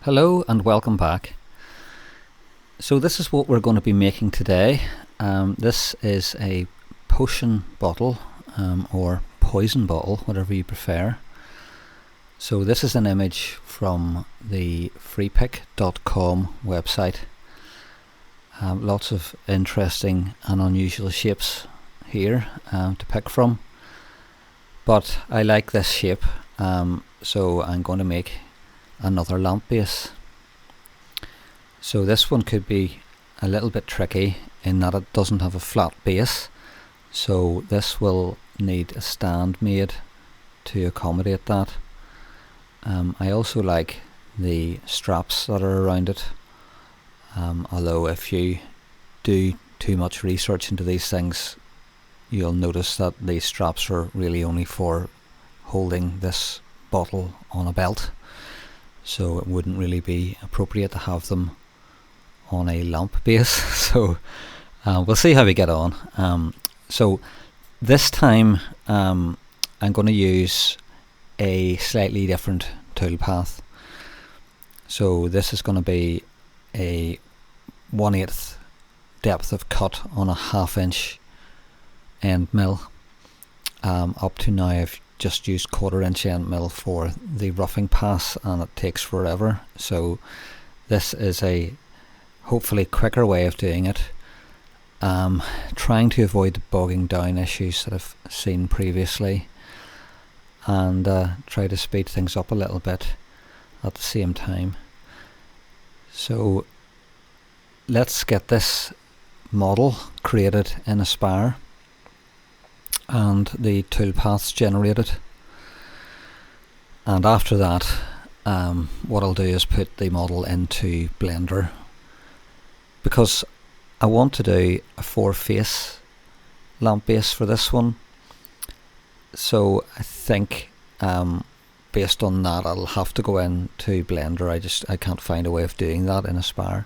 Hello and welcome back. So this is what we're going to be making today. This is a potion bottle or poison bottle, whatever you prefer. So this is an image from the freepick.com website. Lots of interesting and unusual shapes here to pick from, but I like this shape, so I'm going to make another lamp base. So this one could be a little bit tricky in that it doesn't have a flat base, so this will need a stand made to accommodate that. I also like the straps that are around it, although if you do too much research into these things, you'll notice that these straps are really only for holding this bottle on a belt, so it wouldn't really be appropriate to have them on a lamp base. So we'll see how we get on. So this time I'm going to use a slightly different toolpath. So this is going to be a 1/8 depth of cut on a 1/2 inch end mill. Up to now I've just used 1/4 inch end mill for the roughing pass, and it takes forever, so this is a hopefully quicker way of doing it. Trying to avoid the bogging down issues that I've seen previously, and try to speed things up a little bit at the same time. So let's get this model created in Aspire and the toolpaths generated, and after that what I'll do is put the model into Blender, because I want to do a 4-face lamp base for this one. So I think based on that I'll have to go into Blender. I can't find a way of doing that in Aspire,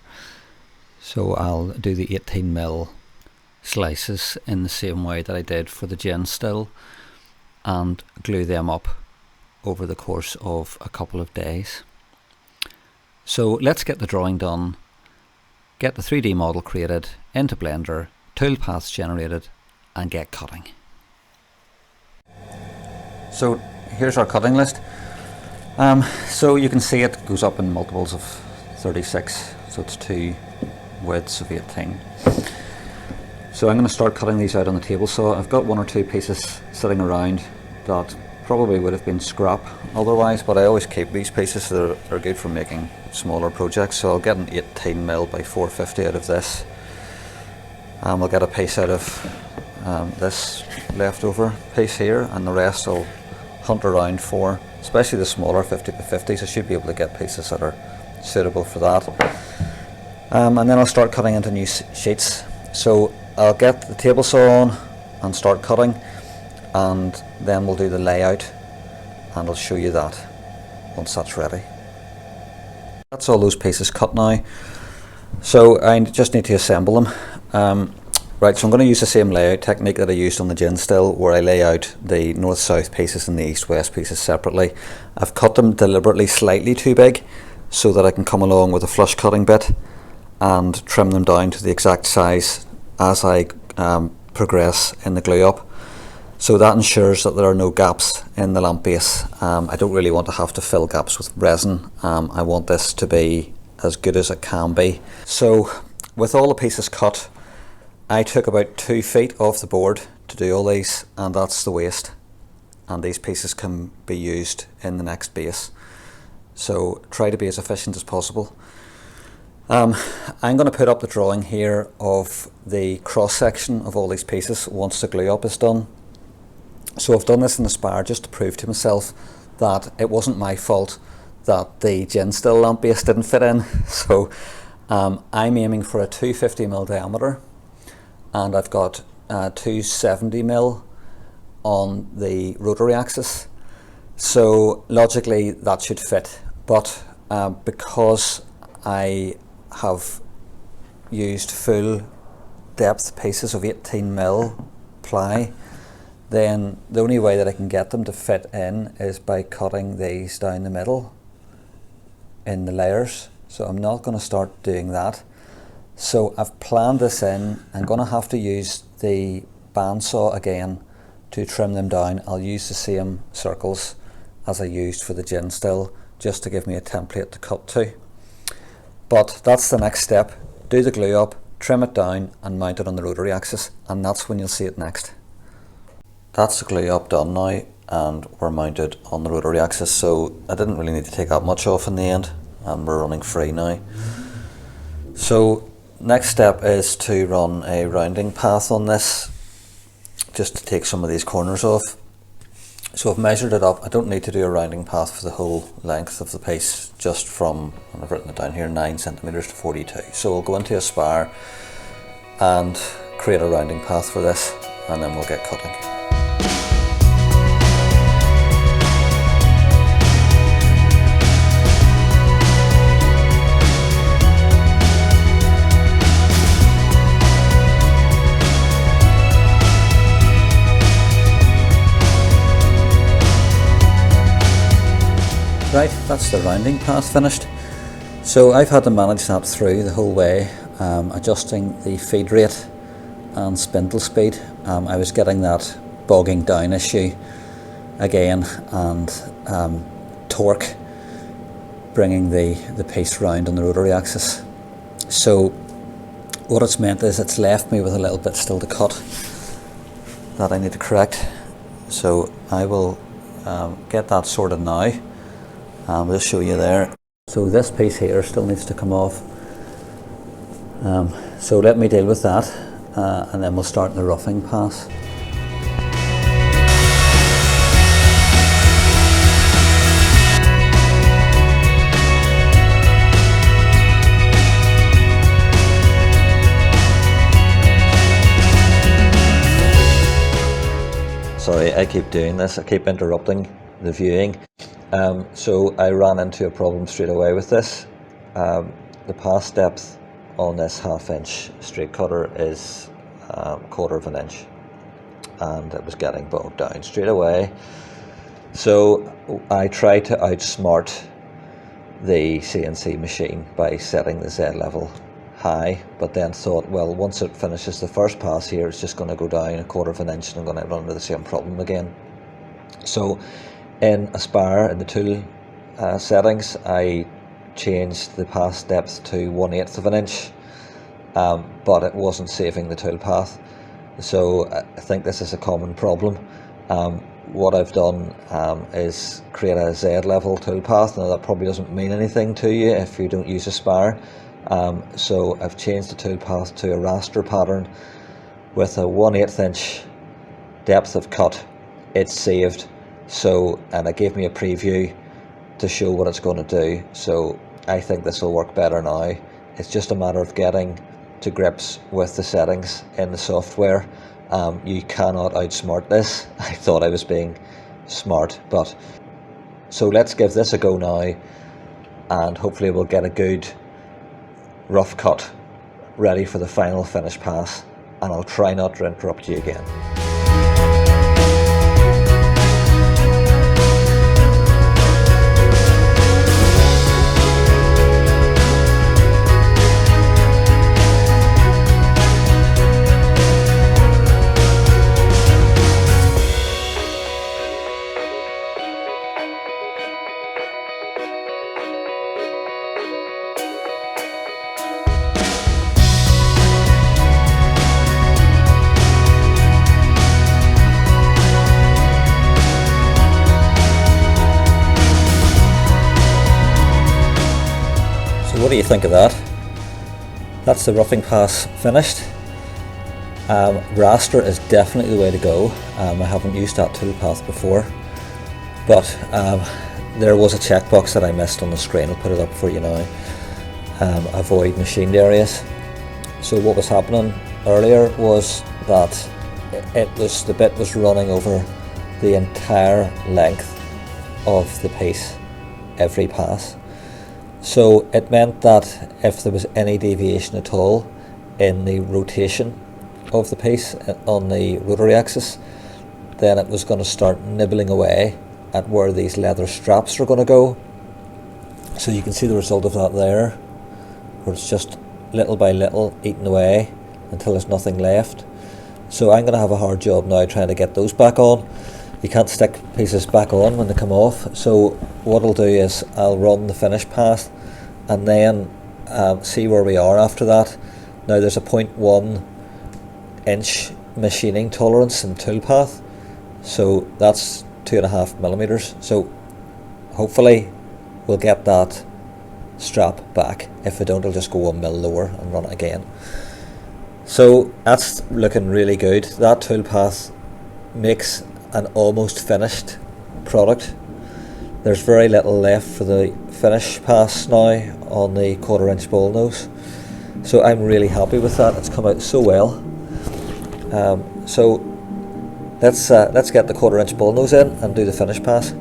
so I'll do the 18mm slices in the same way that I did for the Gen Still and glue them up over the course of a couple of days. So let's get the drawing done, get the 3D model created into Blender, toolpaths generated, and get cutting. So here's our cutting list. So you can see it goes up in multiples of 36, so it's 2 widths of 18. So I'm going to start cutting these out on the table saw. I've got 1 or 2 pieces sitting around that probably would have been scrap otherwise, but I always keep these pieces. They're good for making smaller projects. So I'll get an 18mm by 450 out of this. I'll get a piece out of this leftover piece here, and the rest I'll hunt around for, especially the smaller 50 by 50s. I should be able to get pieces that are suitable for that. And then I'll start cutting into new sheets. So I'll get the table saw on and start cutting, and then we'll do the layout, and I'll show you that once that's ready. That's all those pieces cut now, so I just need to assemble them. Right, so I'm going to use the same layout technique that I used on the Gen Still, where I lay out the north-south pieces and the east-west pieces separately. I've cut them deliberately slightly too big so that I can come along with a flush cutting bit and trim them down to the exact size as I progress in the glue up. So that ensures that there are no gaps in the lamp base. I don't really want to have to fill gaps with resin. I want this to be as good as it can be. So with all the pieces cut, I took about 2 feet off the board to do all these, and that's the waste, and these pieces can be used in the next base. So try to be as efficient as possible. I'm going to put up the drawing here of the cross section of all these pieces once the glue up is done. So I've done this in Aspire just to prove to myself that it wasn't my fault that the Gen Still lamp base didn't fit in. So I'm aiming for a 250mm diameter, and I've got 270mm on the rotary axis. So logically that should fit, but because I have used full depth pieces of 18mm ply, then the only way that I can get them to fit in is by cutting these down the middle in the layers, so I'm not going to start doing that. So I've planned this in. I'm going to have to use the bandsaw again to trim them down. I'll use the same circles as I used for the gin still, just to give me a template to cut to. But that's the next step. Do the glue up, trim it down and mount it on the rotary axis, and that's when you'll see it next. That's the glue up done now, and we're mounted on the rotary axis, so I didn't really need to take that much off in the end, and we're running free now. So next step is to run a rounding path on this, just to take some of these corners off. So I've measured it up. I don't need to do a rounding path for the whole length of the piece, just from, and I've written it down here, 9 centimeters to 42. So we'll go into a spar and create a rounding path for this, and then we'll get cutting. Right, that's the rounding path finished. So I've had to manage that through the whole way, adjusting the feed rate and spindle speed. I was getting that bogging down issue again, and torque, bringing the piece round on the rotary axis. So what it's meant is it's left me with a little bit still to cut that I need to correct. So I will get that sorted now. We'll show you there. So this piece here still needs to come off. So let me deal with that, and then we'll start the roughing pass. Sorry, I keep doing this. I keep interrupting the viewing. So I ran into a problem straight away with this. The pass depth on this 1/2 inch straight cutter is 1/4 of an inch, and it was getting bogged down straight away. So I tried to outsmart the CNC machine by setting the Z level high, but then thought, well, once it finishes the first pass here, it's just going to go down 1/4 of an inch, and I'm going to run into the same problem again. So in Aspire, in the tool settings, I changed the pass depth to 1/8 of an inch, but it wasn't saving the tool path. So I think this is a common problem. What I've done is create a Z level tool path. Now that probably doesn't mean anything to you if you don't use Aspire. So I've changed the tool path to a raster pattern with a 1/8 inch depth of cut. It's saved. So, and it gave me a preview to show what it's going to do. So I think this will work better now. It's just a matter of getting to grips with the settings in the software. You cannot outsmart this. I thought I was being smart, but so let's give this a go now, and hopefully we'll get a good rough cut ready for the final finish pass, and I'll try not to interrupt you again. What do you think of that? That's the roughing pass finished. Raster is definitely the way to go. I haven't used that toolpath before, but there was a checkbox that I missed on the screen. I'll put it up for you now. Avoid machined areas. So what was happening earlier was that the bit was running over the entire length of the piece every pass. So it meant that if there was any deviation at all in the rotation of the piece on the rotary axis, then it was going to start nibbling away at where these leather straps are going to go. So you can see the result of that there, where it's just little by little eaten away until there's nothing left. So I'm going to have a hard job now trying to get those back on. You can't stick pieces back on when they come off. So what I'll do is I'll run the finish path and then see where we are after that. Now there's a 0.1 inch machining tolerance in toolpath, so that's 2.5 millimeters. So hopefully we'll get that strap back. If we don't, I'll just go 1 mil lower and run it again. So that's looking really good. That toolpath makes an almost finished product. There's very little left for the finish pass now on the 1/4 inch ball nose. So I'm really happy with that. It's come out so well. So let's get the 1/4 inch ball nose in and do the finish pass.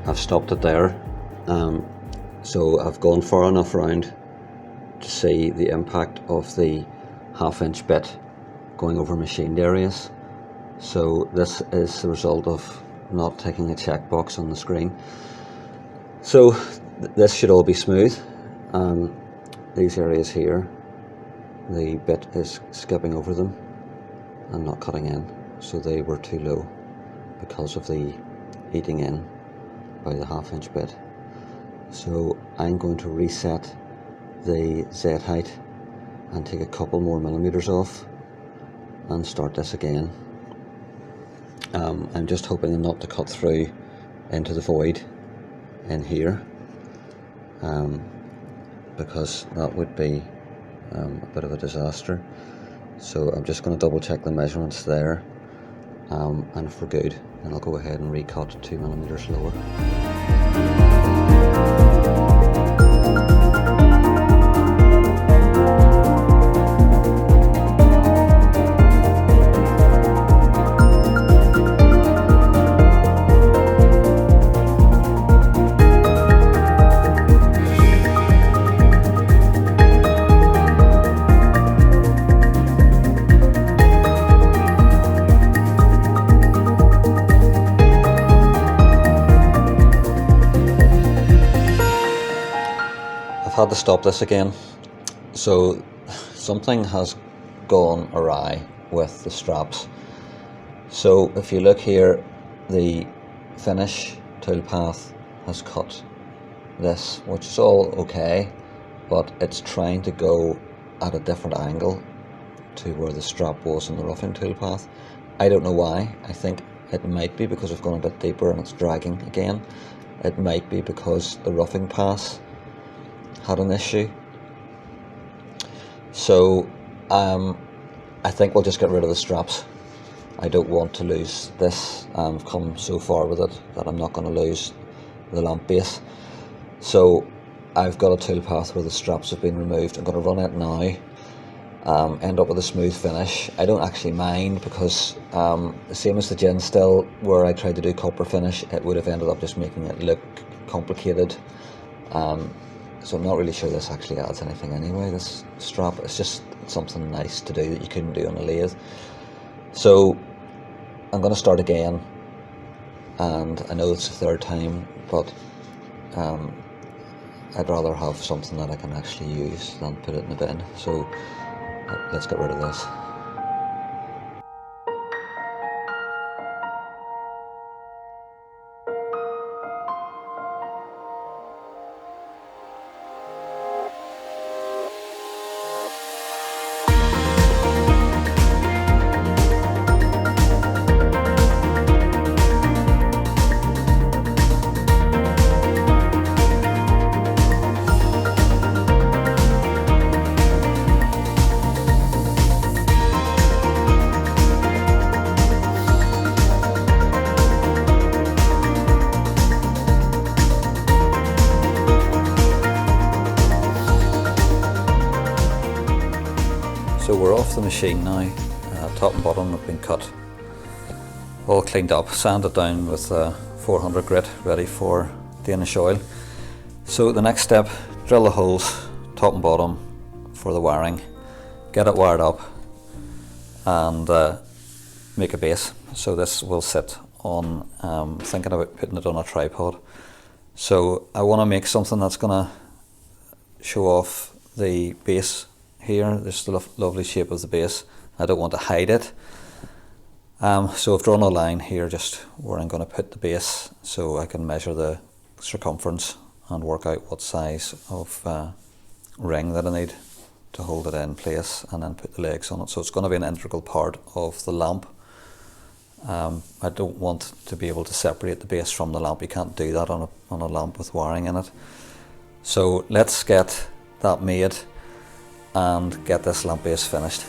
I've stopped it there, so I've gone far enough around to see the impact of the 1/2 inch bit going over machined areas. So this is the result of not taking a checkbox on the screen. So this should all be smooth. These areas here, the bit is skipping over them and not cutting in, so they were too low because of the eating in by the 1/2 inch bit. So I'm going to reset the Z height and take a couple more millimeters off and start this again. I'm just hoping not to cut through into the void in here, because that would be a bit of a disaster. So I'm just going to double check the measurements there, and if we're good, then I'll go ahead and recut 2 millimeters lower. I've had to stop this again. So something has gone awry with the straps. So if you look here, the finish toolpath has cut this, which is all okay, but it's trying to go at a different angle to where the strap was in the roughing toolpath. I don't know why. I think it might be because I've gone a bit deeper and it's dragging again. It might be because the roughing pass had an issue. So I think we'll just get rid of the straps. I don't want to lose this. I've come so far with it that I'm not going to lose the lamp base. So I've got a toolpath where the straps have been removed. I'm going to run it now, end up with a smooth finish. I don't actually mind, because the same as the gin still, where I tried to do copper finish, it would have ended up just making it look complicated. So I'm not really sure this actually adds anything anyway, this strap. It's just something nice to do that you couldn't do on a lathe. So I'm going to start again, and I know it's the third time, but I'd rather have something that I can actually use than put it in the bin. So let's get rid of this. So we're off the machine now. Top and bottom have been cut, all cleaned up, sanded down with 400 grit, ready for Danish oil. So the next step, drill the holes top and bottom for the wiring, get it wired up, and make a base. So this will sit on, thinking about putting it on a tripod. So I want to make something that's going to show off the base here. This is the lovely shape of the base. I don't want to hide it. So I've drawn a line here just where I'm going to put the base, so I can measure the circumference and work out what size of ring that I need to hold it in place, and then put the legs on it. So it's going to be an integral part of the lamp. I don't want to be able to separate the base from the lamp. You can't do that on a lamp with wiring in it. So let's get that made and get this lamp base finished.